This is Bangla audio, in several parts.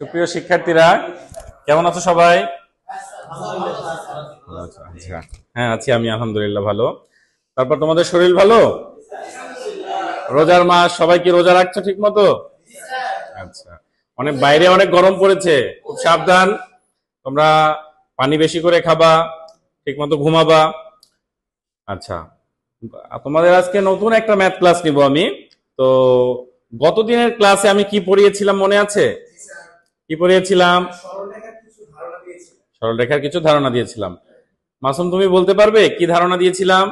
সুপ্রিয় শিক্ষার্থীরা, কেমন আছো সবাই? আচ্ছা, হ্যাঁ আছি আমি, আলহামদুলিল্লাহ ভালো। তারপর তোমাদের শরীর ভালো? রোজার মাস, সবাই কি রোজা রাখছো ঠিক মতো? আচ্ছা, অনেক বাইরে অনেক গরম পড়েছে, খুব সাবধান। তোমরা পানি বেশি করে খাবা, ঠিক মতো ঘুমাবা। আচ্ছা, তোমাদের আজকে নতুন একটা ম্যাথ ক্লাস নিব আমি। তো গতদিনের ক্লাসে আমি কি পড়িয়েছিলাম মনে আছে? কি পড়িয়েছিলাম? সরলরেখার কিছু ধারণা দিয়েছিলাম। মাসুম, তুমি বলতে পারবে কি ধারণা দিয়েছিলাম?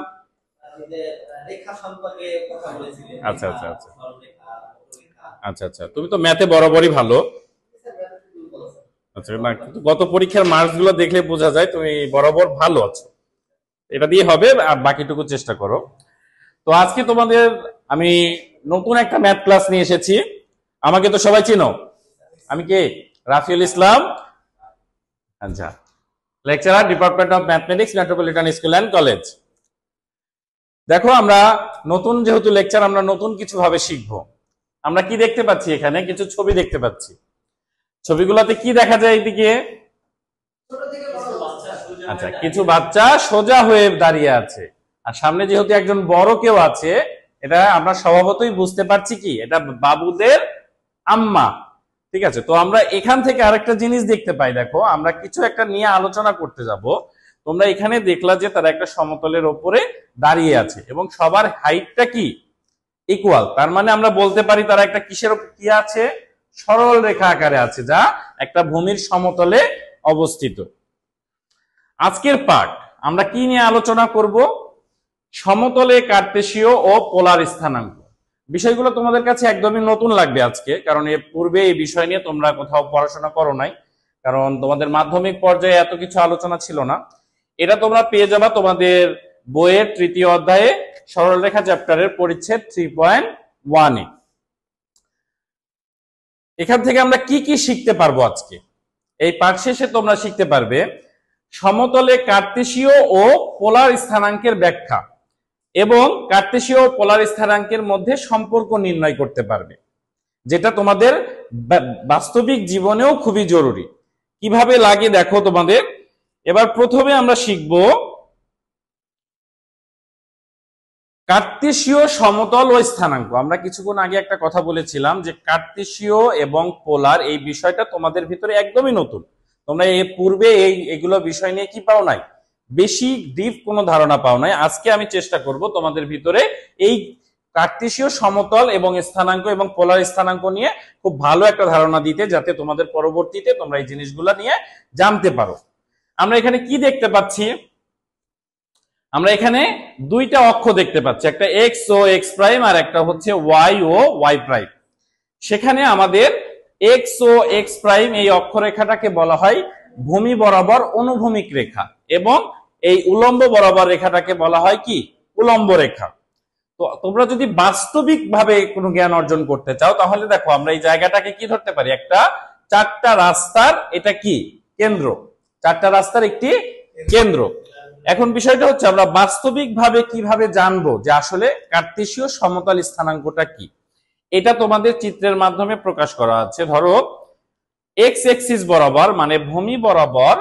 আচ্ছা আচ্ছা আচ্ছা আচ্ছা আচ্ছা, তুমি তো ম্যাথে বরাবরই ভালো। আচ্ছা না, কিন্তু গত পরীক্ষার মার্কস গুলো দেখলে বোঝা যায় তুমি বরাবর ভালো আছো। এটা দিয়ে হবে, আর বাকিটুকু চেষ্টা করো। তো আজকে তোমাদের আমি নতুন একটা ম্যাথ ক্লাস নিয়ে এসেছি। আমাকে তো সবাই চিনো, আমি কে? রাফিউল ইসলাম। আচ্ছা, lecturer, department of mathematics, metropolitan school and college. দেখো, আমরা নতুন যেহেতু লেকচার, আমরা নতুন কিছু ভাবে শিখবো। আমরা কি দেখতে পাচ্ছি? এখানে কিছু ছবি দেখতে পাচ্ছি। ছবিগুলোতে কি দেখা যায়? এইদিকে আচ্ছা, কিছু বাচ্চা সোজা হয়ে দাঁড়িয়ে আছে, আর সামনে যেহেতু একজন বড় কেউ আছে, এটা আমরা স্বভাবতই বুঝতে পারছি কি এটা বাবুদের আম্মা। ঠিক আছে, তো আমরা এখান থেকে আরেকটা জিনিস দেখতে পাই। দেখো, আমরা কিছু একটা নিয়ে আলোচনা করতে যাব। তোমরা এখানে দেখলা যে তারা একটা সমতলের ওপরে দাঁড়িয়ে আছে এবং সবার হাইটটা কি ইকুয়াল। তার মানে আমরা বলতে পারি তারা একটা কিসের কি আছে? সরল রেখা আকারে আছে, যা একটা ভূমির সমতলে অবস্থিত। আজকের পাঠ আমরা কি নিয়ে আলোচনা করব? সমতলে কার্তেশীয় ও পোলার স্থানাঙ্ক। বিষয়গুলো তোমাদের কাছে একদমই নতুন লাগবে আজকে, কারণ এর পূর্বে এই বিষয় নিয়ে তোমরা কোথাও পড়াশোনা করো নাই, কারণ তোমাদের মাধ্যমিক পর্যায়ে এত কিছু আলোচনা ছিল না। এটা তোমরা পেয়ে যাবা তোমাদের বইয়ের তৃতীয় অধ্যায়ে সরলরেখা চ্যাপ্টারের পরিচ্ছেদ 3.1-এ। এখান থেকে আমরা কি কি শিখতে পারবো আজকে? এই পাঠ শেষে তোমরা শিখতে পারবে সমতলে কার্তেশীয় ও পোলার স্থানাঙ্কের ব্যাখ্যা এবং কার্তেশীয় ও পোলার স্থানাঙ্কের মধ্যে সম্পর্ক নির্ণয় করতে পারবে, যেটা তোমাদের বাস্তবিক জীবনেও খুবই জরুরি। কিভাবে লাগে দেখো তোমাদের। এবার প্রথমে আমরা শিখব কার্তেশীয় সমতল ও স্থানাঙ্ক। আমরা কিছুক্ষণ আগে একটা কথা বলেছিলাম যে কার্তেশীয় এবং পোলার এই বিষয়টা তোমাদের ভিতরে একদমই নতুন। তোমরা এর পূর্বে এগুলো বিষয় নিয়ে কি পাও নাই, বেশি ডিপ কোনো ধারণা পাও নাই। আজকে আমি চেষ্টা করব তোমাদের ভিতরে এই কার্তেশীয় সমতল এবং স্থানাঙ্ক এবং পোলার স্থানাঙ্ক নিয়ে খুব ভালো একটা ধারণা দিতে, যাতে তোমাদের পরবর্তীতে তোমরা এই জিনিসগুলো নিয়ে জানতে পারো। আমরা এখানে কি দেখতে পাচ্ছি? আমরা এখানে দুইটা অক্ষ দেখতে পাচ্ছি, একটা এক্স ও এক্স প্রাইম, আর একটা হচ্ছে ওয়াই ও ওয়াই প্রাইম। সেখানে আমাদের এক্স ও এক্স প্রাইম এই অক্ষরেখাটাকে বলা হয় ভূমি বরাবর অনুভূমিক রেখা, এবং এই উলম্ব বরাবর রেখাটাকে বলা হয় কি উলম্ব রেখা। তো তোমরা যদি বাস্তবিক ভাবে কোনো জ্ঞান অর্জন করতে চাও, তাহলে দেখো আমরা এই জায়গাটাকে কি ধরতে পারি? একটা চারটা রাস্তার, এটা কি কেন্দ্র, চারটা রাস্তার একটি কেন্দ্র। এখন বিষয়টা হচ্ছে আমরা বাস্তবিক ভাবে কিভাবে জানবো যে আসলে কার্তেশীয় সমতল স্থানাঙ্কটা কি। এটা তোমাদের চিত্রের মাধ্যমে প্রকাশ করা আছে। ধরো, এক্স এক্সিস বরাবর, মানে ভূমি বরাবর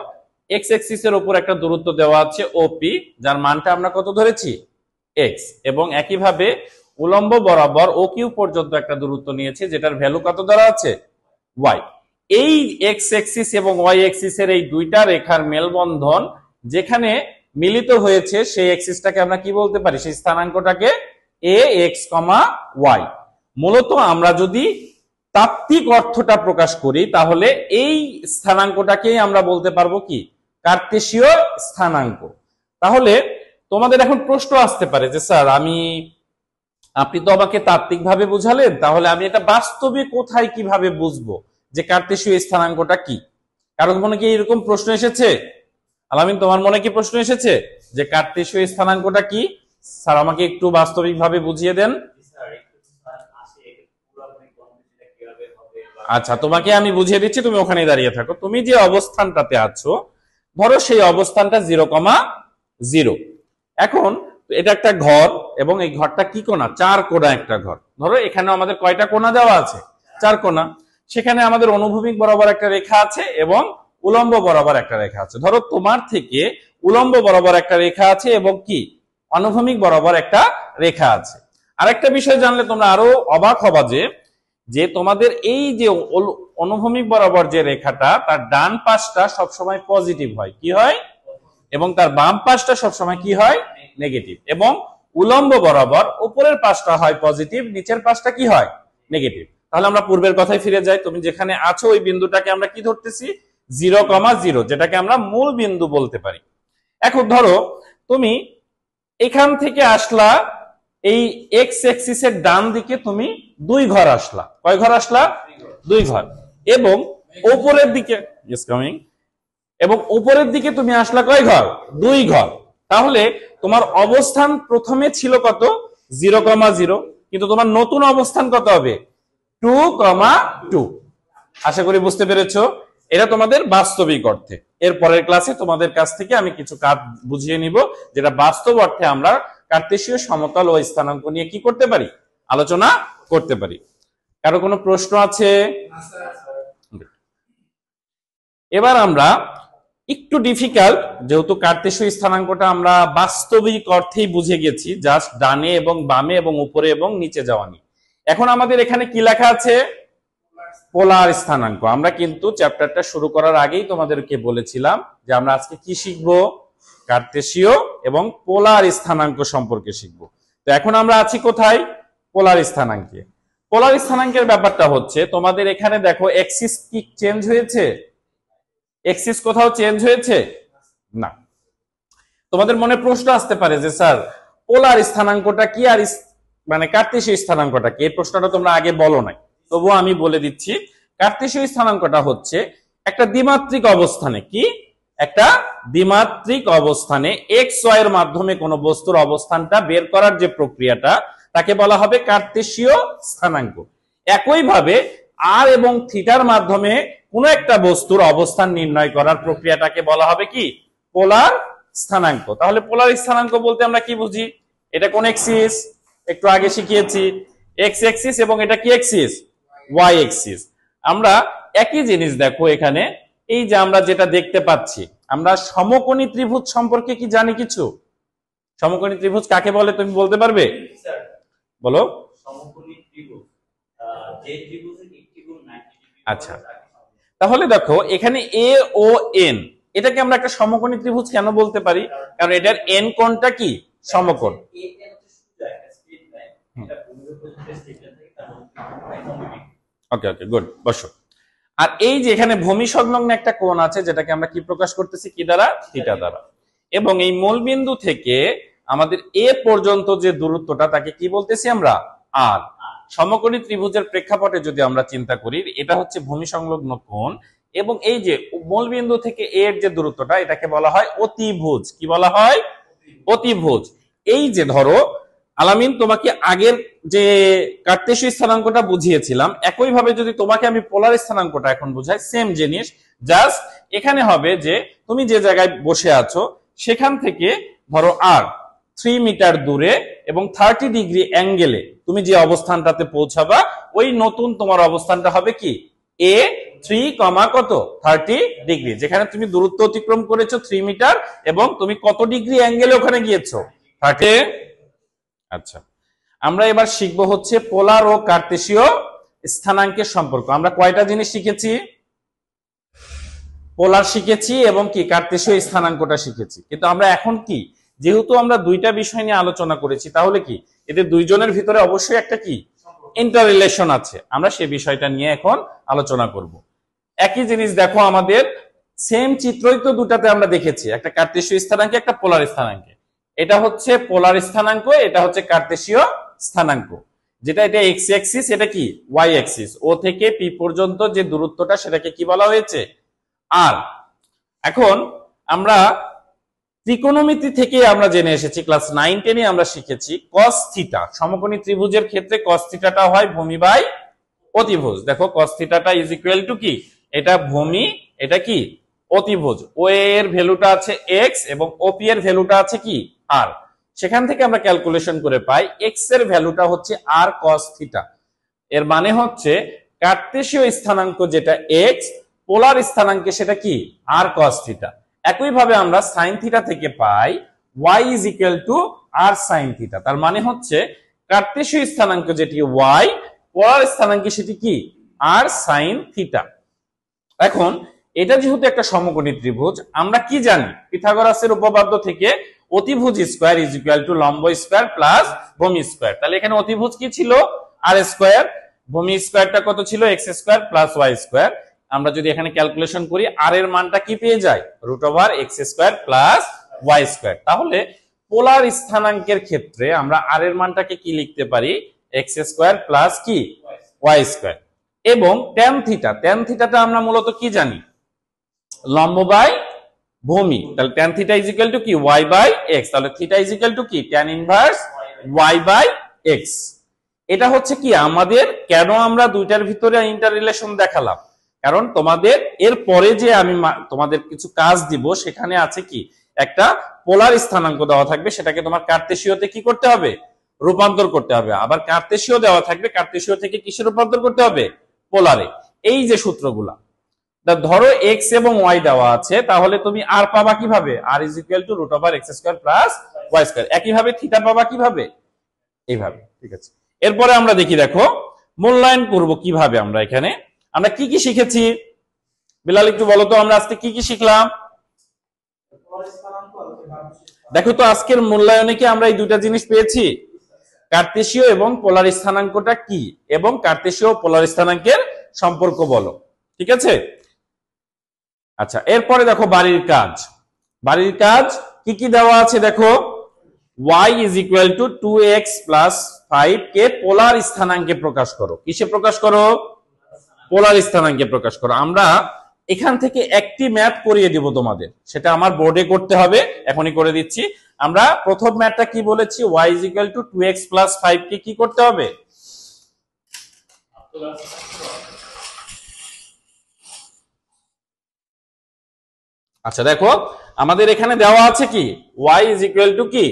এক্স এক্সিসের উপর একটা দূরত্ব দেওয়া আছে ওপি, যার মানটা আমরা কত ধরেছি? এক্স। এবং একইভাবে উলম্ব বরাবর ও কিউ পর্যন্ত একটা দূরত্ব নিয়েছে, যেটার ভ্যালু কত ধরা আছে? ওয়াই। এই এক্স এক্সিস এবং ওয়াই এক্সিসের এই দুইটা রেখার মেলবন্ধন যেখানে মিলিত হয়েছে, সেই এক্সিসটাকে আমরা কি বলতে পারি? সেই স্থানাঙ্কটাকে এ এক্স কমা ওয়াই। মূলত আমরা যদি তাত্ত্বিক অর্থটা প্রকাশ করি, তাহলে এই স্থানাঙ্কটাকেই আমরা বলতে পারবো কি কার্তেশীয় স্থানাঙ্ক। তাহলে তোমাদের এখন প্রশ্ন আসতে পারে যে স্যার, আপনি তো আমাকে তাত্ত্বিক ভাবে বুঝালেন, তাহলে আমি এটা বাস্তবে কোথায় কিভাবে বুঝবো যে কার্তেশীয় স্থানাঙ্কটা কি? কারোর মনে কি এরকম প্রশ্ন এসেছে? আলামিন, তোমার মনে কি প্রশ্ন এসেছে যে কার্তেশীয় স্থানাঙ্কটা কি? স্যার, আমাকে একটু বাস্তবিক ভাবে বুঝিয়ে দেন। আচ্ছা, তোমাকে আমি বুঝিয়ে দিচ্ছি, তুমি ওখানেই দাঁড়িয়ে থাকো। তুমি যে অবস্থানটাতে আছো, ধরো সেই অবস্থানটা 0,0। এখন এটা একটা ঘর, এবং এই ঘরটা কি কোণা? 4 কোণা একটা ঘর। ধরো এখানে আমাদের কয়টা কোণা দেওয়া আছে? 4 কোণা। সেখানে আমাদের অনুভূমিক বরাবর একটা রেখা আছে এবং উলম্ব বরাবর একটা রেখা আছে। ধরো তোমার থেকে উলম্ব বরাবর একটা রেখা আছে এবং কি অনুভূমিক বরাবর একটা রেখা আছে। আরেকটা বিষয় জানলে তোমরা আরো অবাক হবা যে তোমাদের এই যে অনুভূমিক বরাবর যে রেখাটা তার ডান পাশটা সবসময় পজিটিভ হয়, কি হয়, এবং তার বাম পাশটা সবসময় কি হয়, নেগেটিভ। এবং উলম্ব বরাবর উপরের পাশটা হয় পজিটিভ, নিচের পাশটা কি হয়, নেগেটিভ। তাহলে আমরা পূর্বের কথায় ফিরে যাই। তুমি যেখানে আছো ওই বিন্দুটাকে আমরা কি ধরতেছি, 0,0, যেটাকে আমরা মূল বিন্দু বলতে পারি। এখন ধরো তুমি এখান থেকে আসলা, এই এক্স এক্সিসের ডান দিকে তুমি 2 ঘর আসলা। কয় ঘর আসলা, 2 ঘর। এবং উপরের দিকে এবং উপরের দিকে তুমি আসলা কয় ঘর, 2 ঘর। তাহলে তোমার অবস্থান প্রথমে ছিল কত, 0,0, কিন্তু তোমার নতুন অবস্থান কত হবে, 2,2। আশা করি বুঝতে পেরেছো। এটা তোমাদের বাস্তবিক অর্থে। এর পরের ক্লাসে তোমাদের কাছ থেকে আমি কিছু কাজ বুঝিয়ে নিব, যেটা বাস্তব অর্থে আমরা কার্তেশীয় সমতল ও স্থানাঙ্ক নিয়ে কি করতে পারি, আলোচনা করতে পারি। কারো কোনো প্রশ্ন আছে? এবার আমরা একটু ডিফিকাল্ট, যেহেতু কার্তেশীয় স্থানাঙ্কটা আমরা বাস্তবিক অর্থেই বুঝে গেছি, জাস্ট ডানে এবং বামে এবং উপরে এবং নিচে যাওয়া নিয়ে। এখন আমাদের এখানে কি লেখা আছে, পোলার স্থানাঙ্ক। আমরা কিন্তু চ্যাপ্টারটা শুরু করার আগেই তোমাদেরকে বলেছিলাম যে আমরা আজকে কি শিখবো, কার্তেশীয় এবং পোলার স্থানাঙ্ক সম্পর্কে শিখবো। তো এখন আমরা আছি কোথায়, পোলার স্থানাঙ্কে। পোলার স্থানাঙ্কের ব্যাপারটা হচ্ছে, তোমাদের এখানে দেখো এক্সিস কি চেঞ্জ হয়েছে, এক্সিস কোথাও চেঞ্জ হয়েছে না। তোমাদের মনে প্রশ্ন আসতে পারে যে স্যার পোলার স্থানাঙ্কটা কি আর মানে কার্তেশীয় স্থানাঙ্কটা কি, এই প্রশ্নটা তোমরা আগে বলো নাই, তবুও আমি বলে দিচ্ছি। কার্তেশীয় স্থানাঙ্কটা হচ্ছে একটা দ্বিমাত্রিক অবস্থানে, কি একটা দ্বিমাত্রিক অবস্থানে এক্স ওয়াই এর মাধ্যমে কোন বস্তুর অবস্থানটা বের করার যে প্রক্রিয়াটা, তাকে বলা হবে কার্তেশীয় স্থানাঙ্ক। একইভাবে আর এবং থিটার মাধ্যমে কোন একটা বস্তুর অবস্থান নির্ণয় করার প্রক্রিয়াটাকে বলা হবে কি, পোলার স্থানাঙ্ক। তাহলে পোলার স্থানাঙ্ক বলতে আমরা কি বুঝি, এটা কোন এক্সিস, একটু আগে শিখিয়েছি, এক্স এক্সিস, এবং এটা কি এক্সিস, ওয়াই এক্সিস। আমরা একই জিনিস দেখো এখানে, এই যে আমরা যেটা দেখতে পাচ্ছি, আমরা সমকোণী ত্রিভুজ সম্পর্কে কি জানি কিছু? সমকোণী ত্রিভুজ কাকে বলে তুমি বলতে পারবে? বলো। সমকোণী ত্রিভুজ যে ত্রিভুজের একটি কোণ 90 ডিগ্রি। আচ্ছা, তাহলে দেখো এখানে এ ও এন, এটাকে আমরা একটা সমকোণী ত্রিভুজ কেন বলতে পারি, কারণ এটার এন কোণটা কি, সমকোণ। ওকে ওকে গুড, বসো। আর এই যে এখানে ভূমি সংলগ্ন একটা কোণ আছে, যেটাকে আমরা কি প্রকাশ করতেছি, কি দ্বারা, থিটা দ্বারা। এবং এই মূলবিন্দু থেকে আমাদের এ পর্যন্ত যে দূরত্বটা, তাকে কি বলতেছি আমরা, আর। সমকোণী ত্রিভুজের প্রেক্ষাপটে যদি আমরা চিন্তা করি, এটা হচ্ছে ভূমি সংলগ্ন কোণ, এবং এই যে মূলবিন্দু থেকে এর যে দূরত্বটা, এটাকে বলা হয় অতিভুজ। কি বলা হয়, অতিভুজ। এই যে ধরো আলামিন, তোমাকে আগের যে কার্তেশীয় স্থানাঙ্কটা বুঝিয়েছিলাম, একইভাবে যদি তোমাকে আমি পোলার স্থানাঙ্কটা এখন বুঝাই, সেম জিনিস, জাস্ট এখানে হবে যে তুমি যে জায়গায় বসে আছো সেখান থেকে ধরো আর 3 মিটার দূরে এবং 30 ডিগ্রি অ্যাঙ্গেলে তুমি যে অবস্থানটাতে পৌঁছাবা, ওই নতুন তোমার অবস্থানটা হবে কি, এ 3, কত 30 ডিগ্রি, যেখানে তুমি দূরত্ব অতিক্রম করেছো 3 মিটার এবং তুমি কত ডিগ্রি অ্যাঙ্গেলে ওখানে গিয়েছো, 30। আচ্ছা, আমরা এবার শিখবো হচ্ছে পোলার ও কার্তেশীয় স্থানাঙ্কের সম্পর্ক। আমরা কয়টা জিনিস শিখেছি, পোলার শিখেছি এবং কি কার্তেশীয় স্থানাঙ্কটা শিখেছি। কিন্তু আমরা এখন কি, যেহেতু আমরা দুইটা বিষয় নিয়ে আলোচনা করেছি, তাহলে কি এদের দুইজনের ভিতরে অবশ্যই একটা কি ইন্টার রিলেশন আছে, আমরা সেই বিষয়টা নিয়ে এখন আলোচনা করব। একই জিনিস দেখো, আমাদের সেম চিত্রই তো দুটাতে আমরা দেখেছি, একটা কার্তেশীয় স্থানাঙ্কে, একটা পোলার স্থানাঙ্কে। এটা হচ্ছে পোলার স্থানাঙ্ক, এটা হচ্ছে কার্তেশীয় স্থানাঙ্ক। যেটা এটা এক্স অ্যাক্সিস, এটা কি ওয়াই অ্যাক্সিস। ও থেকে পি পর্যন্ত যে দূরত্বটা, সেটাকে কি বলা হয়েছে, আর। এখন আমরা ত্রিকোণমিতি থেকে আমরা জেনে এসেছি, ক্লাস 9-10 আমরা শিখেছি কস থিটা। সমকোণী ত্রিভুজের ক্ষেত্রে কস থিটাটা হয় ভূমি বাই অতিভুজ। দেখো কস থিটাটা ইজ ইকুয়াল টু কি, এটা ভূমি, এটা কি অতিভুজ। ও এর ভ্যালুটা আছে এক্স এবং ওপি এর ভ্যালুটা আছে কি আর। সেখান থেকে আমরা ক্যালকুলেশন করে পাই এক্স এর ভ্যালুটা হচ্ছে আর কস থিটা। এর মানে হচ্ছে কার্তেশীয় স্থানাঙ্ক যেটা x, পোলার স্থানাঙ্কে সেটা কি r cos থিটা। একইভাবে আমরা sin থিটা থেকে পাই y is equal to r sin theta. তার মানে হচ্ছে কার্তেশীয় স্থানাঙ্ক যেটি y, পোলার স্থানাঙ্কে সেটি কি r sin থিটা। এখন এটা যেহেতু একটা সমকোণী ত্রিভুজ, আমরা কি জানি পিথাগোরাসের উপপাদ্য থেকে অতিভুজ স্কয়ার ইজ ইকুয়াল টু লম্ব স্কয়ার প্লাস ভূমি স্কয়ার। তাহলে এখানে অতিভুজ কি ছিল আর স্কয়ার, ভূমি স্কয়ারটা কত ছিল x square plus y square. আমরা যদি এখানে ক্যালকুলেশন করি আর এর মানটা কি পেয়ে যাই root over x square plus y square. তাহলে পোলার স্থানাঙ্কের ক্ষেত্রে আমরা আর এর মানটাকে কি লিখতে পারি এক্স স্কয়ার প্লাস কি ওয়াই স্কয়ার। এবং ট্যান থিটা, ট্যান থিটাটা আমরা মূলত কি জানি লম্ব বাই ভূমি। তাহলে tan theta is equal to কি y বাই x। তাহলে থিটা ইজ ইকুয়াল টু কি tan inverse y by x। এটা হচ্ছে কি আমাদের কেন আমরা দুইটার ভিতরে ইন্টার রিলেশন দেখালাম, কারণ তোমাদের এর পরে যে আমি তোমাদের কিছু কাজ দিব সেখানে আছে কি একটা পোলার স্থানাঙ্ক দেওয়া থাকবে, সেটাকে তোমার কার্তেশীয়তে কি করতে হবে রূপান্তর করতে হবে। আবার কার্তেশীয় দেওয়া থাকবে, কার্তেশীয় থেকে কিসে রূপান্তর করতে হবে পোলারে। এই যে সূত্রগুলা ধরো x এবং y দেওয়া আছে, তাহলে তুমি r পাবা কিভাবে r is equal to root over x square plus y square. একইভাবে থিটা পাবা কিভাবে এইভাবে। ঠিক আছে, এরপরে আমরা দেখি দেখো মূল্যায়ন করব কিভাবে। আমরা এখানে আমরা কি কি শিখেছি বিলাল একটু বলো তো আমরা আজকে কি কি শিখলাম। দেখো তো আজকের মূল্যায়নে কি আমরা এই দুইটা জিনিস পেয়েছি, কার্তেশীয় এবং পোলার স্থানাঙ্কটা কি এবং কার্তেশীয় পোলার স্থানাঙ্কের সম্পর্ক বলো। ঠিক আছে, আচ্ছা এরপরে দেখো বাড়ির কাজ। বাড়ির কাজ কি কি দেওয়া আছে দেখো, y is equal to 2x plus 5 কে পোলার স্থানাঙ্কে প্রকাশ করো। কিসে প্রকাশ করো পোলার স্থানাঙ্কে প্রকাশ করো। আমরা এখান থেকে একটি ম্যাথ করিয়ে দিব তোমাদের, সেটা আমার বোর্ডে করতে হবে, এখনই করে দিচ্ছি। আমরা প্রথম ম্যাথটা কি বলেছি y is equal to 2x plus 5 কে কি করতে হবে আচ্ছা দেখো আমাদের এখানে দেওয়া আছে কি y is equal to কি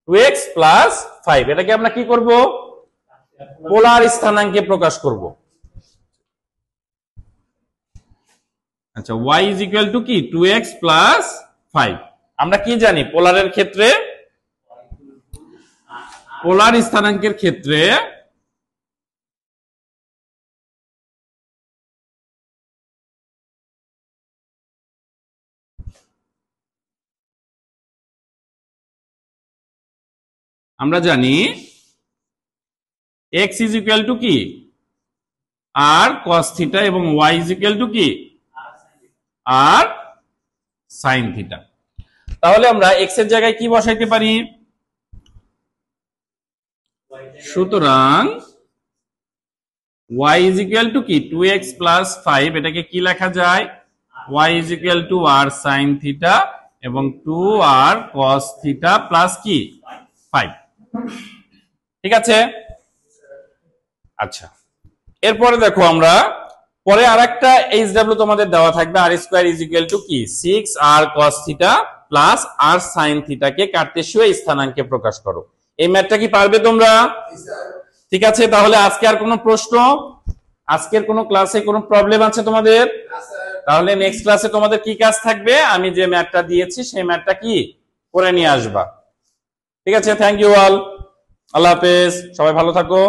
2x plus 5, এটাকে আমরা কি করব পোলার স্থানাঙ্কে প্রকাশ করব। আচ্ছা y is equal to কি 2x plus 5। আমরা কি জানি পোলারের ক্ষেত্রে, পোলার স্থানাঙ্কের ক্ষেত্রে আমরা জানি x is equal to কি r cos থিটা এবং y is equal to কি r sin থিটা। তাহলে আমরা x এর জায়গায় কি বসাইতে পারি, সুতরাং y is equal to কি 2x plus 5, এটাকে কি লেখা যায় y is equal to r sin theta এবং 2r cos থিটা প্লাস কি 5। ঠিক আছে, আচ্ছা এরপরে দেখো আমরা পরে আরেকটা HW তোমাদের দেওয়া থাকবে r square is equal to কি 6r cos theta plus r sin theta কে কার্তেশীয় স্থানাঙ্কে প্রকাশ করো। এই ম্যাথটা কি পারবে তোমরা? ঠিক আছে, তাহলে আজকে আর কোনো প্রশ্ন, আজকের কোনো ক্লাসে কোনো প্রবলেম আছে তোমাদের? তাহলে নেক্সট ক্লাসে তোমাদের কি কাজ থাকবে, আমি যে ম্যাথটা দিয়েছি সেই ম্যাথটা কি করে নিয়ে আসবা। ঠিক আছে, থ্যাংক ইউ অল, আল্লাহ হাফেজ, সবাই ভালো থাকো।